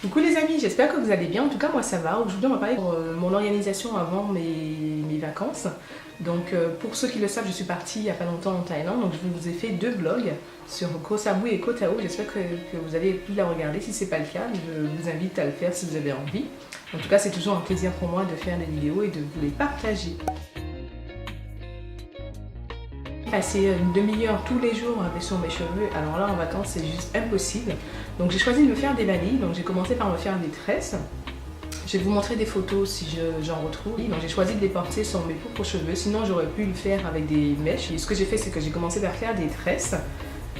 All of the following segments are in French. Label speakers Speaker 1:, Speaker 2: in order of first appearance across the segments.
Speaker 1: Coucou les amis, j'espère que vous allez bien. En tout cas, moi ça va. Aujourd'hui, on va parler de mon organisation avant mes vacances. Donc, pour ceux qui le savent, je suis partie il n'y a pas longtemps en Thaïlande. Donc, je vous ai fait 2 vlogs sur Koh Samui et Koh Tao. J'espère que vous avez pu la regarder. Si ce n'est pas le cas, je vous invite à le faire si vous avez envie. En tout cas, c'est toujours un plaisir pour moi de faire des vidéos et de vous les partager. Passer une demi-heure tous les jours sur mes cheveux, alors là en vacances c'est juste impossible. Donc j'ai choisi de me faire des vanilles, donc j'ai commencé par me faire des tresses. Je vais vous montrer des photos si j'en retrouve. Donc j'ai choisi de les porter sur mes propres cheveux, sinon j'aurais pu le faire avec des mèches. Et ce que j'ai fait, c'est que j'ai commencé par faire des tresses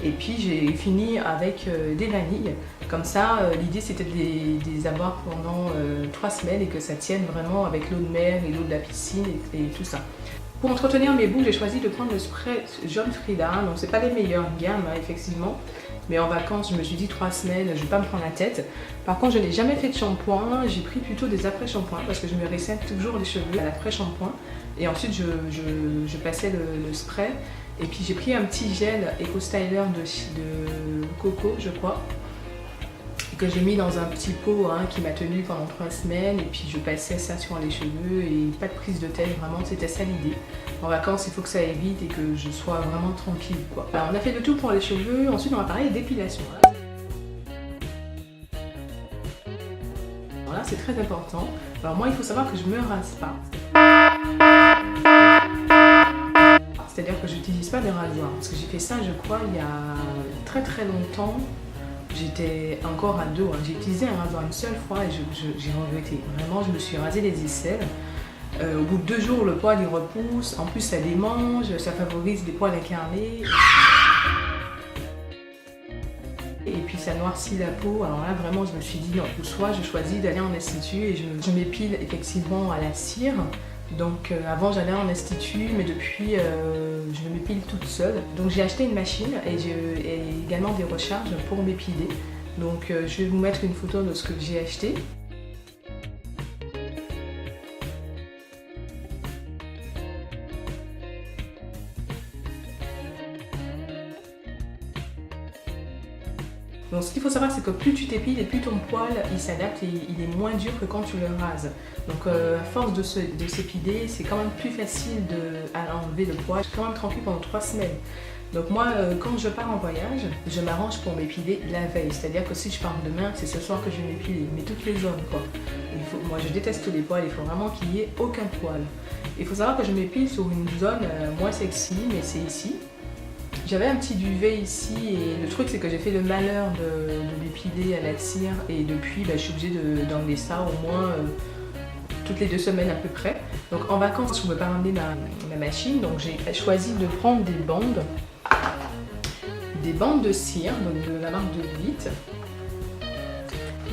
Speaker 1: et puis j'ai fini avec des vanilles. Comme ça, l'idée c'était de les avoir pendant 3 semaines et que ça tienne vraiment avec l'eau de mer et l'eau de la piscine et tout ça. Pour entretenir mes boucles, j'ai choisi de prendre le spray John Frieda. Donc c'est pas les meilleures gammes, hein, effectivement. Mais en vacances, je me suis dit 3 semaines, je vais pas me prendre la tête. Par contre, je n'ai jamais fait de shampoing. J'ai pris plutôt des après-shampoings parce que je me ressèche toujours les cheveux à l'après-shampoing. Et ensuite, je passais le spray. Et puis j'ai pris un petit gel Eco Styler de coco, je crois, que j'ai mis dans un petit pot qui m'a tenu pendant 3 semaines, et puis je passais ça sur les cheveux et pas de prise de tête, vraiment c'était ça l'idée. En vacances il faut que ça aille vite et que je sois vraiment tranquille quoi. Alors, on a fait le tout pour les cheveux, ensuite on va parler d'épilation. Voilà, c'est très important. Alors moi il faut savoir que je me rase pas. C'est-à-dire que je n'utilise pas de rasoir, parce que j'ai fait ça je crois il y a très longtemps. J'étais encore ado, j'ai utilisé un rasoir une seule fois et j'ai regretté. Vraiment, je me suis rasé les aisselles. Au bout de 2 jours, le poil il repousse. En plus, ça démange, ça favorise des poils incarnés. Et puis ça noircit la peau. Alors là, vraiment, je me suis dit, soit je choisis d'aller en institut et je m'épile effectivement à la cire. Donc avant j'allais en institut, mais depuis je m'épile toute seule. Donc j'ai acheté une machine et j'ai également des recharges pour m'épiler. Donc je vais vous mettre une photo de ce que j'ai acheté. Donc ce qu'il faut savoir, c'est que plus tu t'épiles et plus ton poil il s'adapte et il est moins dur que quand tu le rases. Donc à force de s'épiler, c'est quand même plus facile à enlever le poil. Je suis quand même tranquille pendant 3 semaines. Donc moi, quand je pars en voyage, je m'arrange pour m'épiler la veille. C'est-à-dire que si je pars demain, c'est ce soir que je vais m'épiler. Mais toutes les zones quoi. Moi je déteste les poils, il faut vraiment qu'il n'y ait aucun poil. Il faut savoir que je m'épile sur une zone moins sexy, mais c'est ici. J'avais un petit duvet ici et le truc c'est que j'ai fait le malheur de m'épiler à la cire et depuis je suis obligée d'enlever ça au moins toutes les 2 semaines à peu près. Donc en vacances je ne peux pas ramener ma machine, donc j'ai choisi de prendre des bandes de cire, donc de la marque de Vite.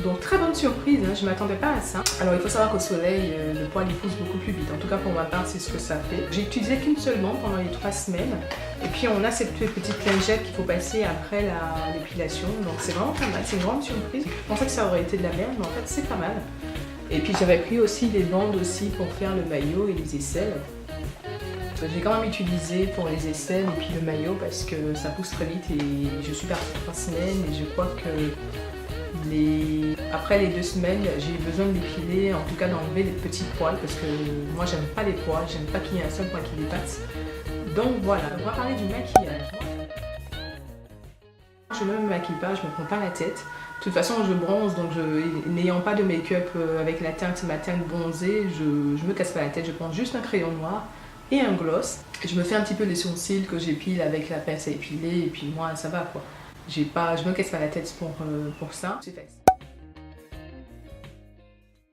Speaker 1: Donc très bonne surprise, je ne m'attendais pas à ça. Alors il faut savoir qu'au soleil, le poil il pousse beaucoup plus vite. En tout cas pour ma part, c'est ce que ça fait. J'ai utilisé qu'une seule bande pendant les 3 semaines. Et puis on a cette petite lingette qu'il faut passer après l'épilation. Donc c'est vraiment pas mal, c'est une grande surprise. Je pensais que ça aurait été de la merde, mais en fait c'est pas mal. Et puis j'avais pris aussi des bandes aussi pour faire le maillot et les aisselles. J'ai quand même utilisé pour les aisselles et puis le maillot parce que ça pousse très vite et je suis partie 3 semaines et je crois que après les 2 semaines, j'ai eu besoin de l'épiler, en tout cas d'enlever les petits poils parce que moi j'aime pas les poils, j'aime pas qu'il y ait un seul poil qui dépasse. Donc voilà, on va parler du maquillage. Je ne me maquille pas, je me prends pas la tête. De toute façon je bronze, donc n'ayant pas de make-up avec ma teinte bronzée, je me casse pas la tête, je prends juste un crayon noir et un gloss. Je me fais un petit peu les sourcils que j'épile avec la pince à épiler et puis moi ça va quoi. Je me casse pas la tête pour ça.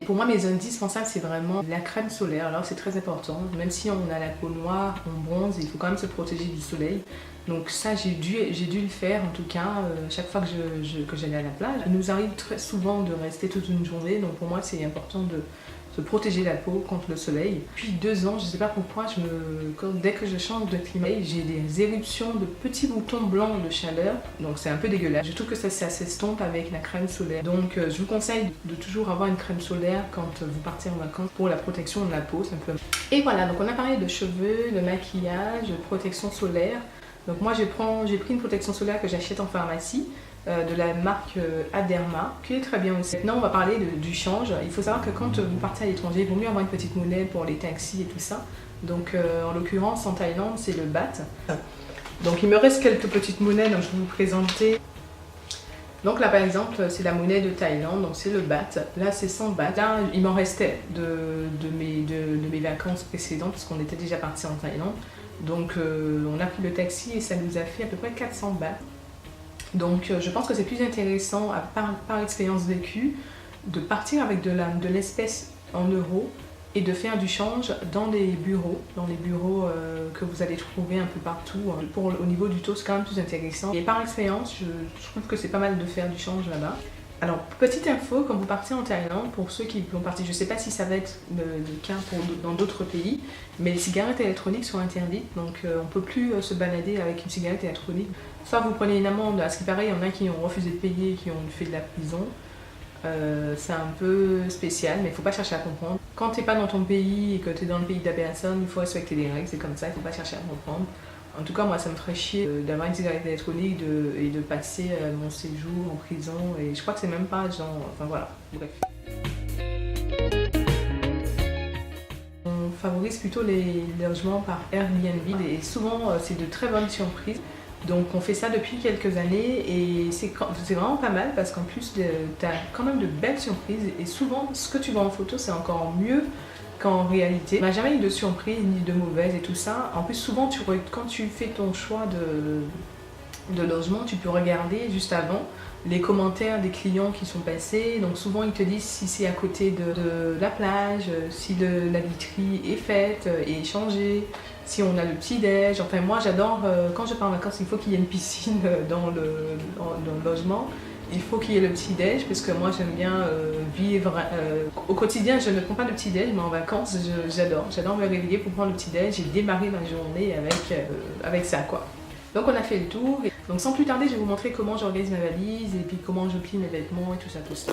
Speaker 1: Pour moi, mes indispensables, c'est vraiment la crème solaire. Alors, c'est très important. Même si on a la peau noire, on bronze, il faut quand même se protéger du soleil. Donc ça, j'ai dû le faire en tout cas chaque fois que j'allais à la plage. Il nous arrive très souvent de rester toute une journée. Donc pour moi, c'est important de se protéger la peau contre le soleil. Depuis 2 ans, je ne sais pas pourquoi, dès que je change de climat, j'ai des éruptions de petits boutons blancs de chaleur. Donc c'est un peu dégueulasse. Je trouve que ça s'estompe avec la crème solaire. Donc je vous conseille de toujours avoir une crème solaire quand vous partez en vacances pour la protection de la peau simplement. Et voilà, donc on a parlé de cheveux, de maquillage, de protection solaire. Donc moi j'ai pris une protection solaire que j'achète en pharmacie. de la marque Aderma, qui est très bien aussi. Maintenant, on va parler du change. Il faut savoir que quand vous partez à l'étranger, il vaut mieux avoir une petite monnaie pour les taxis et tout ça. Donc, en l'occurrence, en Thaïlande, c'est le baht. Donc, il me reste quelques petites monnaies, donc je vais vous présenter. Donc là, par exemple, c'est la monnaie de Thaïlande, donc c'est le baht. Là, c'est 100 bahts. Là, il m'en restait de mes vacances précédentes, parce qu'on était déjà parti en Thaïlande. Donc, on a pris le taxi et ça nous a fait à peu près 400 bahts. Donc, je pense que c'est plus intéressant, par expérience vécue, de partir avec de l'espèce en euros et de faire du change dans les bureaux que vous allez trouver un peu partout. Au niveau du taux, c'est quand même plus intéressant. Et par expérience, je trouve que c'est pas mal de faire du change là-bas. Alors, petite info, quand vous partez en Thaïlande, pour ceux qui vont partir, je ne sais pas si ça va être le cas dans d'autres pays, mais les cigarettes électroniques sont interdites, donc on ne peut plus se balader avec une cigarette électronique. Soit vous prenez une amende, à ce qui paraît, il y en a qui ont refusé de payer et qui ont fait de la prison. C'est un peu spécial, mais il ne faut pas chercher à comprendre. Quand tu n'es pas dans ton pays et que tu es dans le pays de la personne, il faut respecter les règles, c'est comme ça, il ne faut pas chercher à comprendre. En tout cas, moi, ça me ferait chier d'avoir une cigarette électronique et de passer mon séjour en prison. Et je crois que c'est même pas genre... Enfin voilà, bref. On favorise plutôt les logements par Airbnb et souvent, c'est de très bonnes surprises. Donc on fait ça depuis quelques années et c'est vraiment pas mal parce qu'en plus tu as quand même de belles surprises et souvent ce que tu vois en photo c'est encore mieux qu'en réalité. On n'a jamais eu de surprise ni de mauvaise et tout ça. En plus souvent quand tu fais ton choix de logement, tu peux regarder juste avant les commentaires des clients qui sont passés. Donc souvent ils te disent si c'est à côté de la plage, si la literie est faite et échangée, si on a le petit-déj. Enfin moi j'adore, quand je pars en vacances, il faut qu'il y ait une piscine dans le logement. Il faut qu'il y ait le petit-déj parce que moi j'aime bien vivre. Au quotidien je ne prends pas de petit-déj, mais en vacances j'adore me réveiller pour prendre le petit-déj et démarrer ma journée avec ça quoi. Donc on a fait le tour. Donc sans plus tarder, je vais vous montrer comment j'organise ma valise et puis comment je plie mes vêtements et tout ça, tout ça.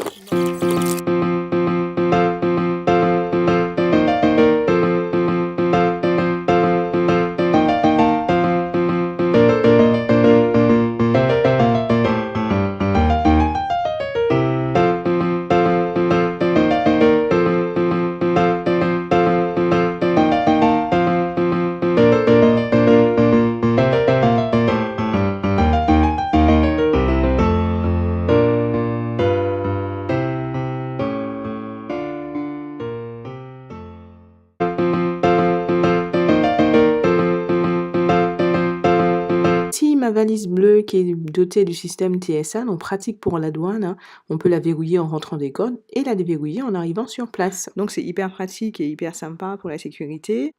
Speaker 1: Ma valise bleue qui est dotée du système TSA, donc pratique pour la douane, hein. On peut la verrouiller en rentrant des codes et la déverrouiller en arrivant sur place. Donc c'est hyper pratique et hyper sympa pour la sécurité.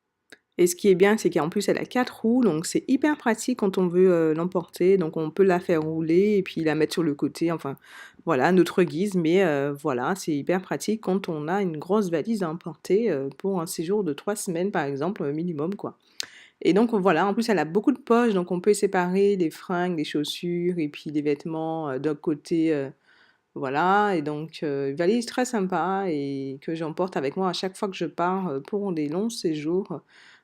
Speaker 1: Et ce qui est bien, c'est qu'en plus elle a 4 roues, donc c'est hyper pratique quand on veut l'emporter. Donc on peut la faire rouler et puis la mettre sur le côté, enfin voilà, à notre guise. Mais voilà, c'est hyper pratique quand on a une grosse valise à emporter pour un séjour de 3 semaines par exemple, minimum quoi. Et donc voilà, en plus elle a beaucoup de poches, donc on peut séparer les fringues, les chaussures et puis les vêtements d'un côté, voilà. Et donc une valise très sympa et que j'emporte avec moi à chaque fois que je pars pour des longs séjours.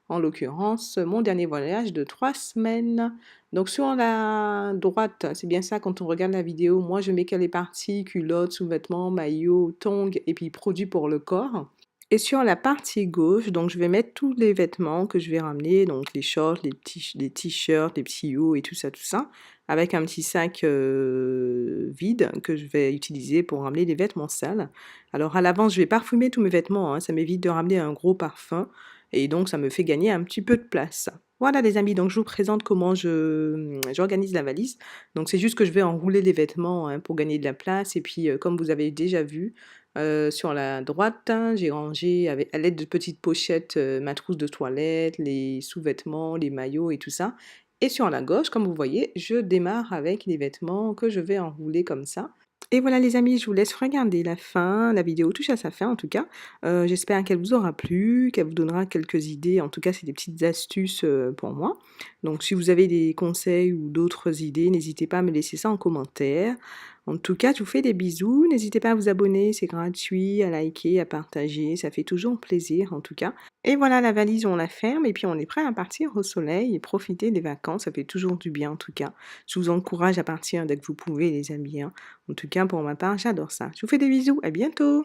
Speaker 1: En l'occurrence, mon dernier voyage de 3 semaines. Donc sur la droite, c'est bien ça quand on regarde la vidéo, moi je mets que les parties culottes, sous-vêtements, maillots, tongs et puis produits pour le corps. Et sur la partie gauche, donc je vais mettre tous les vêtements que je vais ramener, donc les shorts, les t-shirts, les petits hauts et tout ça, avec un petit sac vide que je vais utiliser pour ramener les vêtements sales. Alors à l'avance, je vais parfumer tous mes vêtements, hein, ça m'évite de ramener un gros parfum et donc ça me fait gagner un petit peu de place. Voilà les amis, donc je vous présente comment j'organise la valise. Donc c'est juste que je vais enrouler les vêtements hein, pour gagner de la place et puis comme vous avez déjà vu, sur la droite, hein, j'ai rangé à l'aide de petites pochettes ma trousse de toilette, les sous-vêtements, les maillots et tout ça. Et sur la gauche, comme vous voyez, je démarre avec les vêtements que je vais enrouler comme ça. Et voilà les amis, je vous laisse regarder la fin, la vidéo touche à sa fin en tout cas. J'espère qu'elle vous aura plu, qu'elle vous donnera quelques idées, en tout cas c'est des petites astuces pour moi. Donc si vous avez des conseils ou d'autres idées, n'hésitez pas à me laisser ça en commentaire.
Speaker 2: En tout cas, je vous fais des bisous. N'hésitez pas à vous abonner, c'est gratuit, à liker, à partager. Ça fait toujours plaisir en tout cas. Et voilà, la valise, on la ferme et puis on est prêt à partir au soleil et profiter des vacances. Ça fait toujours du bien en tout cas. Je vous encourage à partir dès que vous pouvez, les amis, hein. En tout cas, pour ma part, j'adore ça. Je vous fais des bisous. À bientôt.